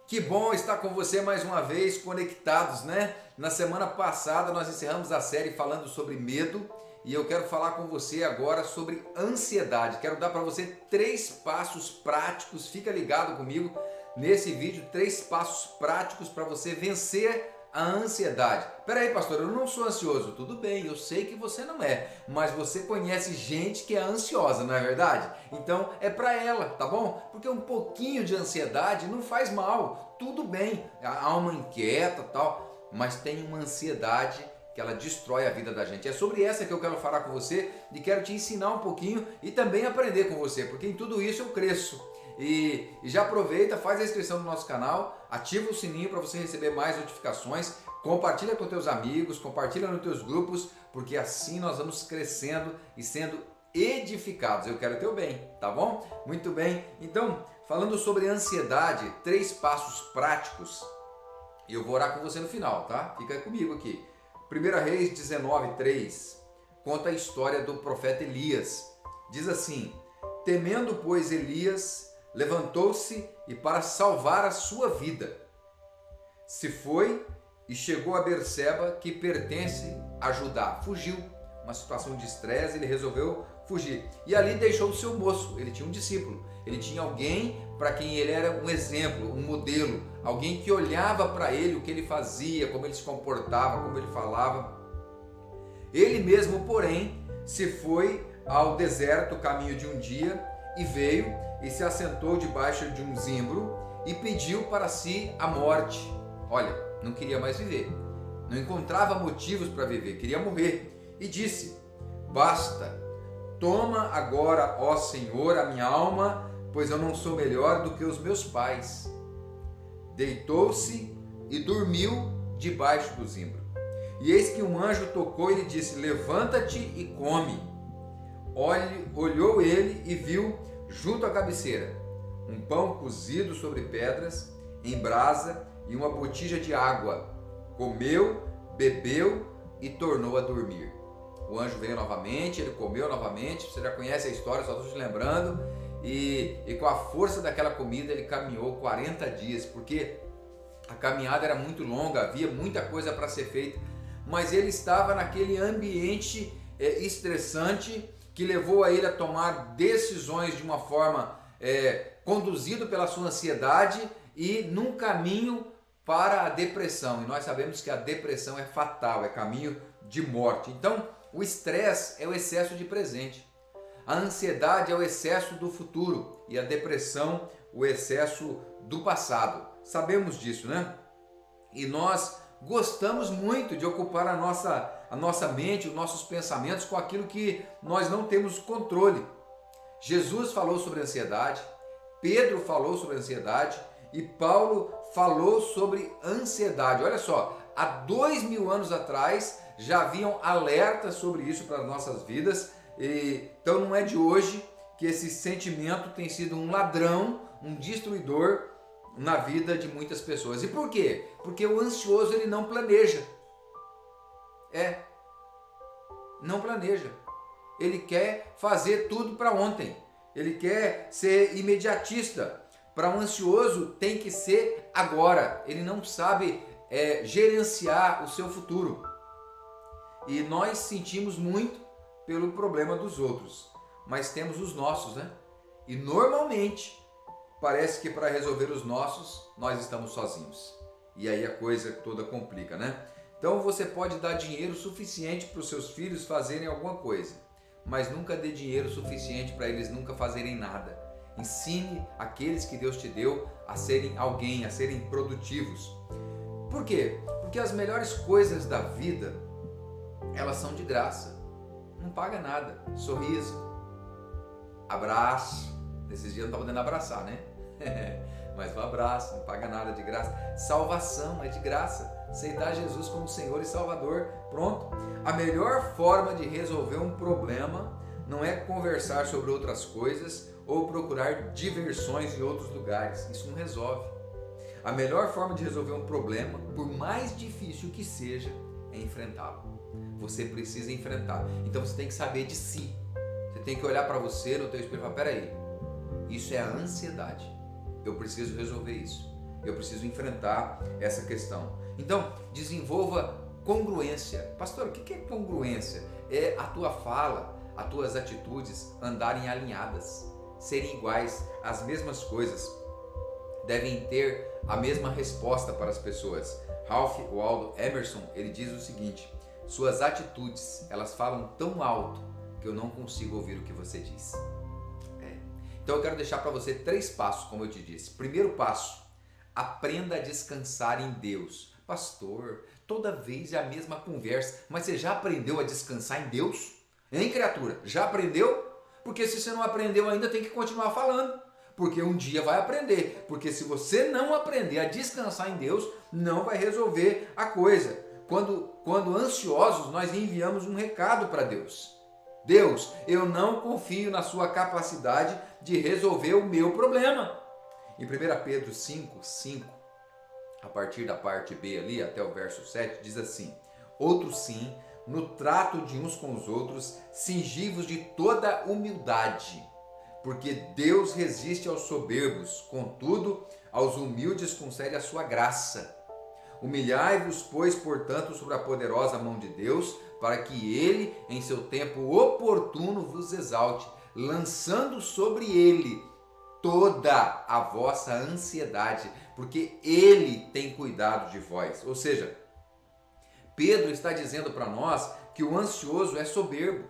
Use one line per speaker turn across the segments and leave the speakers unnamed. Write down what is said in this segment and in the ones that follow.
Que bom estar com você mais uma vez, conectados, né? Na semana passada nós encerramos a série falando sobre medo e eu quero falar com você agora sobre ansiedade. Quero dar para você 3 passos práticos, fica ligado comigo nesse vídeo, 3 passos práticos para você vencer a ansiedade. Peraí, pastor, eu não sou ansioso. Tudo bem, eu sei que você não é, mas você conhece gente que é ansiosa, não é verdade? Então é para ela, tá bom? Porque um pouquinho de ansiedade não faz mal, tudo bem, a alma inquieta tal, mas tem uma ansiedade que ela destrói a vida da gente. É sobre essa que eu quero falar com você e quero te ensinar um pouquinho e também aprender com você, porque em tudo isso eu cresço. E já aproveita, faz a inscrição no nosso canal, ativa o sininho para você receber mais notificações, compartilha com teus amigos, compartilha nos teus grupos, porque assim nós vamos crescendo e sendo edificados. Eu quero o teu bem, tá bom? Muito bem. Então, falando sobre ansiedade, 3 passos práticos, e eu vou orar com você no final, tá? Fica comigo aqui. 1 Reis 19:3 conta a história do profeta Elias. Diz assim: temendo, pois, Elias levantou-se e para salvar a sua vida, se foi e chegou a Berseba, que pertence a Judá. Fugiu, uma situação de estresse, ele resolveu fugir. E ali deixou o seu moço, ele tinha um discípulo, ele tinha alguém para quem ele era um exemplo, um modelo, alguém que olhava para ele, o que ele fazia, como ele se comportava, como ele falava. Ele mesmo, porém, se foi ao deserto, caminho de um dia, e veio e se assentou debaixo de um zimbro e pediu para si a morte. Olha, não queria mais viver, não encontrava motivos para viver, queria morrer. E disse: basta, toma agora, ó Senhor, a minha alma, pois eu não sou melhor do que os meus pais. Deitou-se e dormiu debaixo do zimbro. E eis que um anjo tocou e lhe disse: levanta-te e come. Olhou ele e viu junto à cabeceira um pão cozido sobre pedras, em brasa, e uma botija de água. Comeu, bebeu e tornou a dormir. O anjo veio novamente, ele comeu novamente, você já conhece a história, só estou te lembrando, e com a força daquela comida ele caminhou 40 dias, porque a caminhada era muito longa, havia muita coisa para ser feita, mas ele estava naquele ambiente estressante, que levou a ele a tomar decisões de uma forma conduzido pela sua ansiedade e num caminho para a depressão. E nós sabemos que a depressão é fatal, é caminho de morte. Então, o estresse é o excesso de presente. A ansiedade é o excesso do futuro e a depressão o excesso do passado. Sabemos disso, né? E nós gostamos muito de ocupar a nossa mente, os nossos pensamentos com aquilo que nós não temos controle. Jesus falou sobre ansiedade, Pedro falou sobre ansiedade e Paulo falou sobre ansiedade. Olha só, há 2000 anos atrás já haviam alertas sobre isso para as nossas vidas, então não é de hoje que esse sentimento tem sido um ladrão, um destruidor na vida de muitas pessoas. E por quê? Porque o ansioso ele não planeja. Não planeja. Ele quer fazer tudo para ontem. Ele quer ser imediatista. Para um ansioso tem que ser agora. Ele não sabe gerenciar o seu futuro. E nós sentimos muito pelo problema dos outros, mas temos os nossos, né? E normalmente parece que para resolver os nossos, nós estamos sozinhos. E aí a coisa toda complica, né? Então você pode dar dinheiro suficiente para os seus filhos fazerem alguma coisa, mas nunca dê dinheiro suficiente para eles nunca fazerem nada. Ensine aqueles que Deus te deu a serem alguém, a serem produtivos. Por quê? Porque as melhores coisas da vida, elas são de graça. Não paga nada. Sorriso, abraço. Nesses dias não está podendo abraçar, né? Mas um abraço, não paga nada, de graça. Salvação é de graça. Aceitar Jesus como Senhor e Salvador, pronto. A melhor forma de resolver um problema não é conversar sobre outras coisas ou procurar diversões em outros lugares. Isso não resolve. A melhor forma de resolver um problema, por mais difícil que seja, é enfrentá-lo. Você precisa enfrentar. Então você tem que saber de si. Você tem que olhar para você no teu espelho e falar: peraí, isso é a ansiedade. Eu preciso resolver isso. eu preciso enfrentar essa questão. Então, desenvolva congruência. Pastor, o que é congruência? É a tua fala, as tuas atitudes andarem alinhadas, serem iguais, as mesmas coisas, devem ter a mesma resposta para as pessoas. Ralph Waldo Emerson, ele diz o seguinte: suas atitudes, elas falam tão alto que eu não consigo ouvir o que você diz. Então eu quero deixar para você 3 passos, como eu te disse. Primeiro passo, aprenda a descansar em Deus. Pastor, toda vez é a mesma conversa, mas você já aprendeu a descansar em Deus? Hein, criatura? Já aprendeu? Porque se você não aprendeu ainda, tem que continuar falando. Porque um dia vai aprender. Porque se você não aprender a descansar em Deus, não vai resolver a coisa. Quando ansiosos, nós enviamos um recado para Deus. Deus, eu não confio na sua capacidade de resolver o meu problema. Em 1 Pedro 5, a partir da parte B ali, até o verso 7, diz assim: outros sim, no trato de uns com os outros, cingivos de toda humildade, porque Deus resiste aos soberbos, contudo, aos humildes concede a sua graça. Humilhai-vos, pois, portanto, sobre a poderosa mão de Deus, para que Ele, em seu tempo oportuno, vos exalte, lançando sobre Ele toda a vossa ansiedade, porque Ele tem cuidado de vós. Ou seja, Pedro está dizendo para nós que o ansioso é soberbo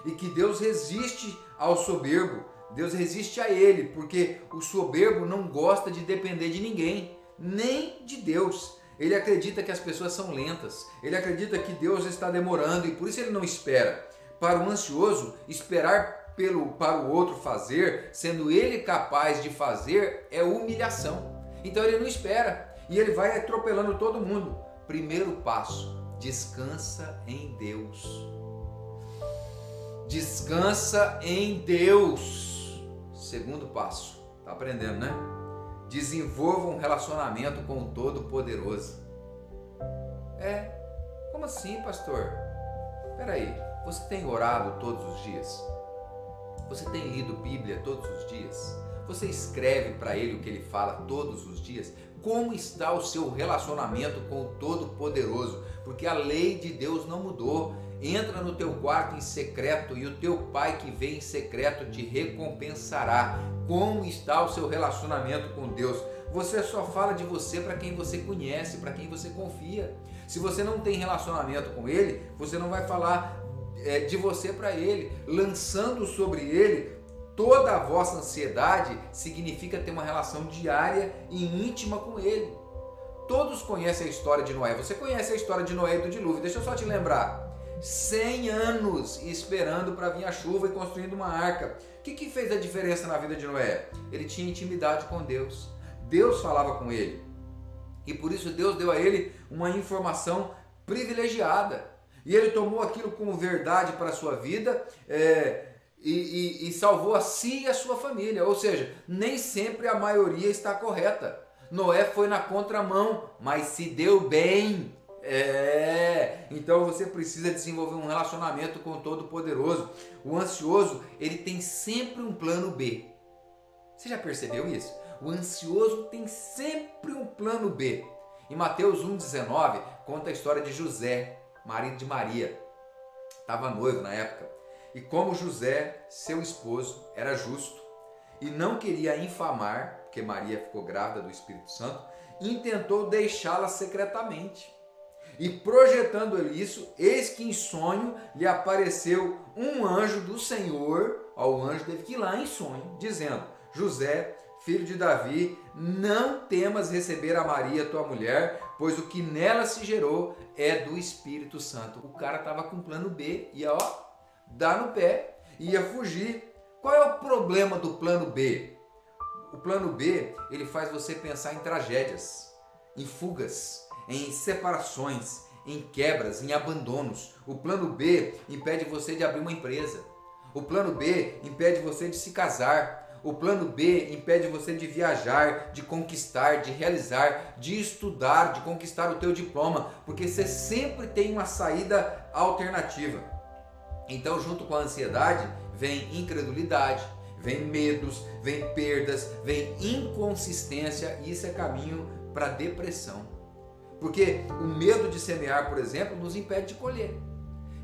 e que Deus resiste ao soberbo, Deus resiste a ele, porque o soberbo não gosta de depender de ninguém, nem de Deus. Ele acredita que as pessoas são lentas, ele acredita que Deus está demorando e por isso ele não espera. Para o ansioso, esperar para o outro fazer, sendo ele capaz de fazer, é humilhação. Então ele não espera e ele vai atropelando todo mundo. Primeiro passo, descansa em Deus. Descansa em Deus. Segundo passo, tá aprendendo, né? Desenvolva um relacionamento com o Todo-Poderoso. Como assim, pastor? Peraí, você tem orado todos os dias? Você tem lido Bíblia todos os dias? Você escreve para Ele o que Ele fala todos os dias? Como está o seu relacionamento com o Todo-Poderoso? Porque a lei de Deus não mudou. Entra no teu quarto em secreto e o teu Pai que vem em secreto te recompensará. Como está o seu relacionamento com Deus? Você só fala de você para quem você conhece, para quem você confia. Se você não tem relacionamento com Ele, você não vai falar de você para Ele. Lançando sobre Ele toda a vossa ansiedade significa ter uma relação diária e íntima com Ele. Todos conhecem a história de Noé. Você conhece a história de Noé e do dilúvio. Deixa eu só te lembrar. 100 anos esperando para vir a chuva e construindo uma arca. O que fez a diferença na vida de Noé? Ele tinha intimidade com Deus. Deus falava com ele. E por isso Deus deu a ele uma informação privilegiada. E ele tomou aquilo como verdade para a sua vida e salvou a si e a sua família. Ou seja, nem sempre a maioria está correta. Noé foi na contramão, mas se deu bem. Então você precisa desenvolver um relacionamento com o Todo-Poderoso. O ansioso, ele tem sempre um plano B. Você já percebeu isso? O ansioso tem sempre um plano B. Em Mateus 1,19 conta a história de José, marido de Maria. Estava noivo na época. E como José, seu esposo, era justo e não queria infamar, porque Maria ficou grávida do Espírito Santo, intentou deixá-la secretamente. E projetando ele isso, eis que em sonho lhe apareceu um anjo do Senhor. O anjo teve que ir lá em sonho, dizendo: José, filho de Davi, não temas receber a Maria, tua mulher, pois o que nela se gerou é do Espírito Santo. O cara estava com plano B, ia dar no pé, ia fugir. Qual é o problema do plano B? O plano B, ele faz você pensar em tragédias, em fugas, em separações, em quebras, em abandonos. O plano B impede você de abrir uma empresa. O plano B impede você de se casar. O plano B impede você de viajar, de conquistar, de realizar, de estudar, de conquistar o teu diploma, porque você sempre tem uma saída alternativa. Então, junto com a ansiedade, vem incredulidade, vem medos, vem perdas, vem inconsistência e isso é caminho para depressão. Porque o medo de semear, por exemplo, nos impede de colher.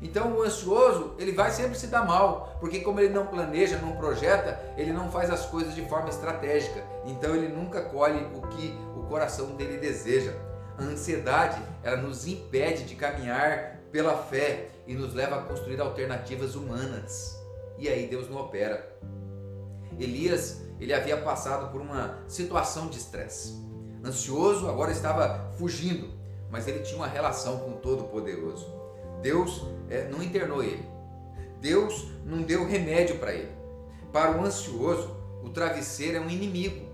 Então o ansioso, ele vai sempre se dar mal, porque como ele não planeja, não projeta, ele não faz as coisas de forma estratégica. Então ele nunca colhe o que o coração dele deseja. A ansiedade, ela nos impede de caminhar pela fé e nos leva a construir alternativas humanas. E aí Deus não opera. Elias, ele havia passado por uma situação de estresse. Ansioso, agora estava fugindo, mas ele tinha uma relação com o Todo-Poderoso. Deus não internou ele. Deus não deu remédio para ele. Para o ansioso, o travesseiro é um inimigo.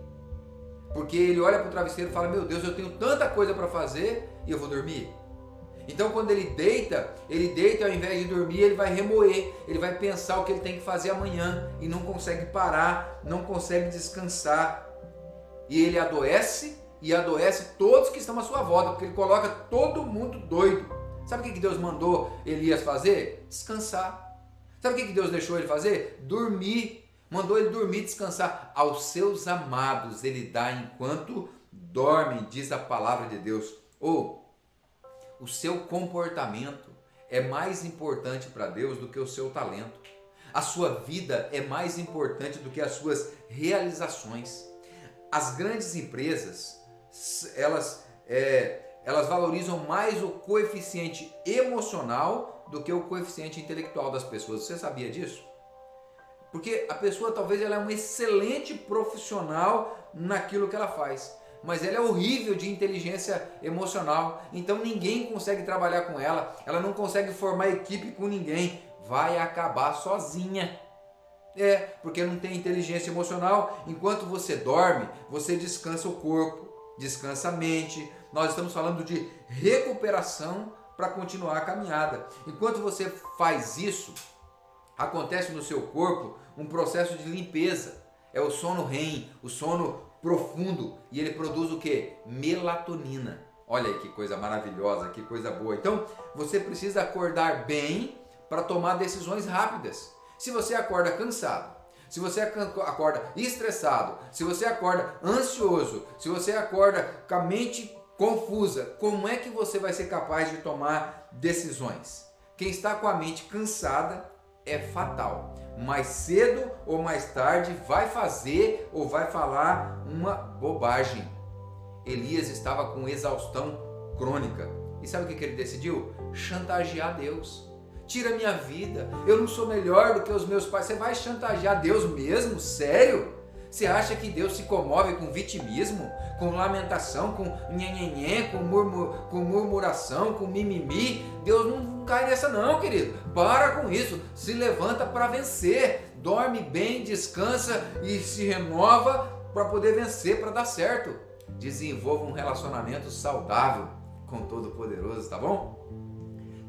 Porque ele olha para o travesseiro e fala, meu Deus, eu tenho tanta coisa para fazer e eu vou dormir. Então quando ele deita ao invés de dormir, ele vai remoer, ele vai pensar o que ele tem que fazer amanhã e não consegue parar, não consegue descansar. E ele adoece e adoece todos que estão à sua volta, porque ele coloca todo mundo doido. Sabe o que Deus mandou Elias fazer? Descansar. Sabe o que Deus deixou ele fazer? Dormir. Mandou ele dormir, descansar. Aos seus amados ele dá enquanto dormem, diz a palavra de Deus. O seu comportamento é mais importante para Deus do que o seu talento. A sua vida é mais importante do que as suas realizações. As grandes empresas, elas valorizam mais o coeficiente emocional do que o coeficiente intelectual das pessoas. Você sabia disso? Porque a pessoa talvez ela é um excelente profissional naquilo que ela faz, mas ela é horrível de inteligência emocional, então ninguém consegue trabalhar com ela, ela não consegue formar equipe com ninguém, vai acabar sozinha. Porque não tem inteligência emocional. Enquanto você dorme, você descansa o corpo, descansa a mente. Nós estamos falando de recuperação para continuar a caminhada. Enquanto você faz isso, acontece no seu corpo um processo de limpeza. É o sono REM, o sono profundo. E ele produz o quê? Melatonina. Olha aí que coisa maravilhosa, que coisa boa. Então, você precisa acordar bem para tomar decisões rápidas. Se você acorda cansado, se você acorda estressado, se você acorda ansioso, se você acorda com a mente confusa, como é que você vai ser capaz de tomar decisões? Quem está com a mente cansada é fatal. Mais cedo ou mais tarde vai fazer ou vai falar uma bobagem. Elias estava com exaustão crônica. E sabe o que ele decidiu? Chantagear Deus. Tira minha vida, eu não sou melhor do que os meus pais. Você vai chantagear Deus mesmo? Sério? Você acha que Deus se comove com vitimismo, com lamentação, com nhenhenhé, com murmuração, com mimimi? Deus não cai nessa não, querido. Para com isso, se levanta para vencer, dorme bem, descansa e se renova para poder vencer, para dar certo. Desenvolva um relacionamento saudável com o Todo-Poderoso, tá bom?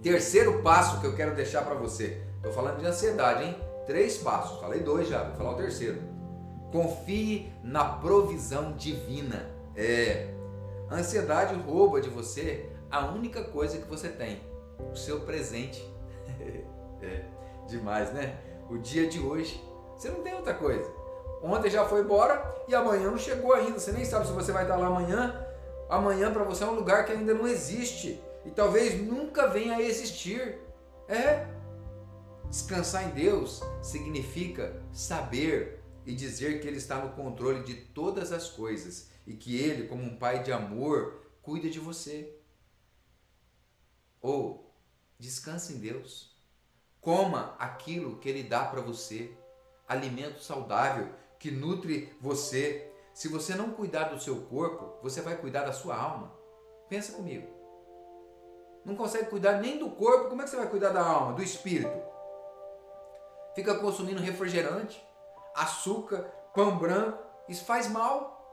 Terceiro passo que eu quero deixar para você. Estou falando de ansiedade, hein? 3 passos. Falei 2 já, vou falar o terceiro. Confie na provisão divina. A ansiedade rouba de você a única coisa que você tem. O seu presente. Demais, né? O dia de hoje. Você não tem outra coisa. Ontem já foi embora e amanhã não chegou ainda. Você nem sabe se você vai estar lá amanhã. Amanhã para você é um lugar que ainda não existe. E talvez nunca venha a existir. Descansar em Deus significa saber e dizer que Ele está no controle de todas as coisas e que Ele, como um pai de amor, cuida de você. Descanse em Deus. Coma aquilo que Ele dá para você. Alimento saudável que nutre você. Se você não cuidar do seu corpo, você vai cuidar da sua alma. Pensa comigo. Não consegue cuidar nem do corpo, como é que você vai cuidar da alma, do espírito? Fica consumindo refrigerante, açúcar, pão branco, isso faz mal.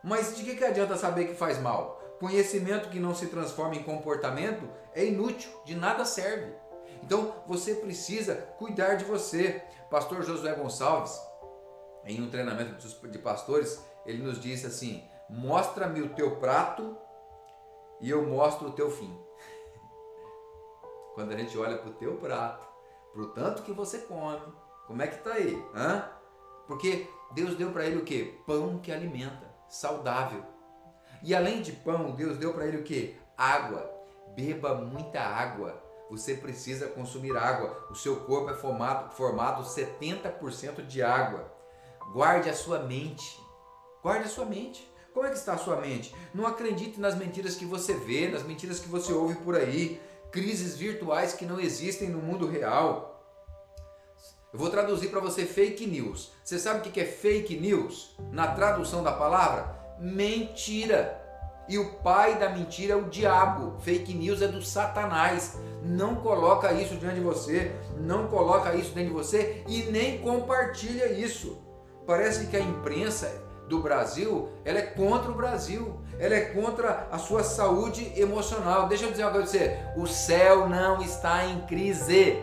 Mas de que adianta saber que faz mal? Conhecimento que não se transforma em comportamento é inútil, de nada serve. Então você precisa cuidar de você. Pastor Josué Gonçalves, em um treinamento de pastores, ele nos disse assim: mostra-me o teu prato e eu mostro o teu fim. Quando a gente olha para o teu prato, para o tanto que você come, como é que está aí? Porque Deus deu para ele o quê? Pão que alimenta, saudável. E além de pão, Deus deu para ele o quê? Água. Beba muita água. Você precisa consumir água. O seu corpo é formado 70% de água. Guarde a sua mente. Guarde a sua mente. Como é que está a sua mente? Não acredite nas mentiras que você vê, nas mentiras que você ouve por aí. Crises virtuais que não existem no mundo real. Eu vou traduzir para você fake news. Você sabe o que é fake news? Na tradução da palavra? Mentira. E o pai da mentira é o diabo. Fake news é do Satanás. Não coloca isso diante de você. Não coloca isso dentro de você e nem compartilha isso. Parece que a imprensa do Brasil, ela é contra o Brasil. Ela é contra a sua saúde emocional. Deixa eu dizer uma coisa para você. O céu não está em crise.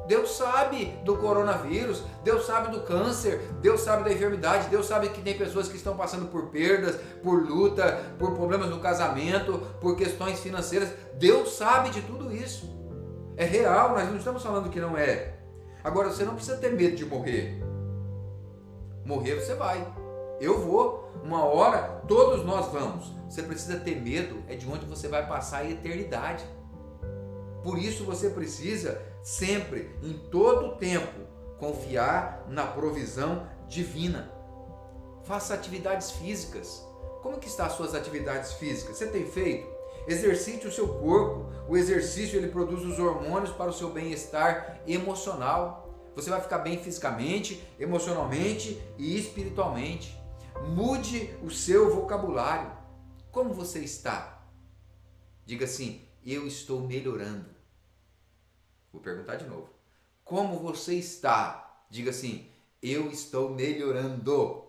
Deus sabe do coronavírus, Deus sabe do câncer, Deus sabe da enfermidade, Deus sabe que tem pessoas que estão passando por perdas, por luta, por problemas no casamento, por questões financeiras. Deus sabe de tudo isso. É real, nós não estamos falando que não é. Agora, você não precisa ter medo de morrer. Morrer você vai. Eu vou. Uma hora, todos nós vamos. Você precisa ter medo é de onde você vai passar a eternidade. Por isso você precisa sempre, em todo o tempo, confiar na provisão divina. Faça atividades físicas. Como que estão as suas atividades físicas? Você tem feito? Exercite o seu corpo. O exercício ele produz os hormônios para o seu bem-estar emocional. Você vai ficar bem fisicamente, emocionalmente e espiritualmente. Mude o seu vocabulário. Como você está? Diga assim: eu estou melhorando. Vou perguntar de novo. Como você está? Diga assim: eu estou melhorando.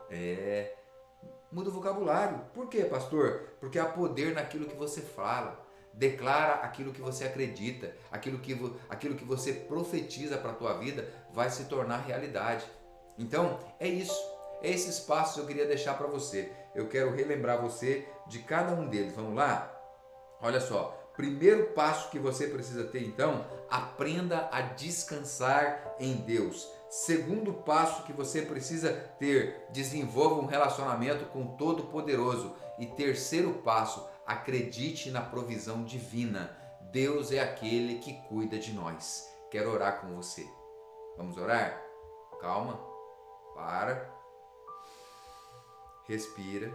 Muda o vocabulário. Por quê, pastor? Porque há poder naquilo que você fala. Declara aquilo que você acredita. Aquilo que você profetiza para a tua vida vai se tornar realidade. Então, é isso. Esses passos eu queria deixar para você. Eu quero relembrar você de cada um deles. Vamos lá? Olha só. Primeiro passo que você precisa ter, então, aprenda a descansar em Deus. Segundo passo que você precisa ter, desenvolva um relacionamento com o Todo-Poderoso. E terceiro passo, acredite na provisão divina. Deus é aquele que cuida de nós. Quero orar com você. Vamos orar? Calma. Para. Respira.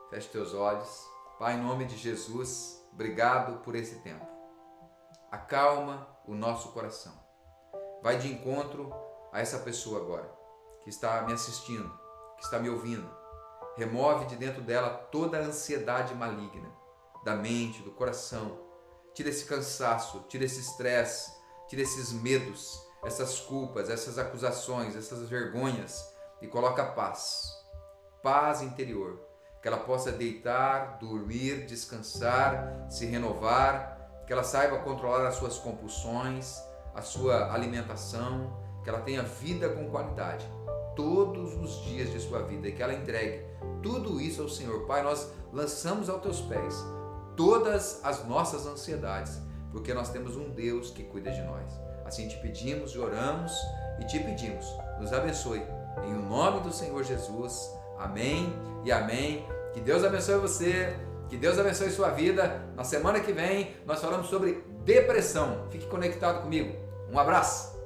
Feche teus olhos. Pai, em nome de Jesus, obrigado por esse tempo. Acalma o nosso coração. Vai de encontro a essa pessoa agora, que está me assistindo, que está me ouvindo. Remove de dentro dela toda a ansiedade maligna, da mente, do coração. Tira esse cansaço, tira esse estresse, tira esses medos, essas culpas, essas acusações, essas vergonhas e coloca paz. Paz interior. Que ela possa deitar, dormir, descansar, se renovar, que ela saiba controlar as suas compulsões, a sua alimentação, que ela tenha vida com qualidade todos os dias de sua vida e que ela entregue tudo isso ao Senhor. Pai, nós lançamos aos teus pés todas as nossas ansiedades, porque nós temos um Deus que cuida de nós. Assim te pedimos e oramos e te pedimos, nos abençoe, em o nome do Senhor Jesus. Amém e amém. Que Deus abençoe você, que Deus abençoe sua vida. Na semana que vem nós falamos sobre depressão. Fique conectado comigo. Um abraço.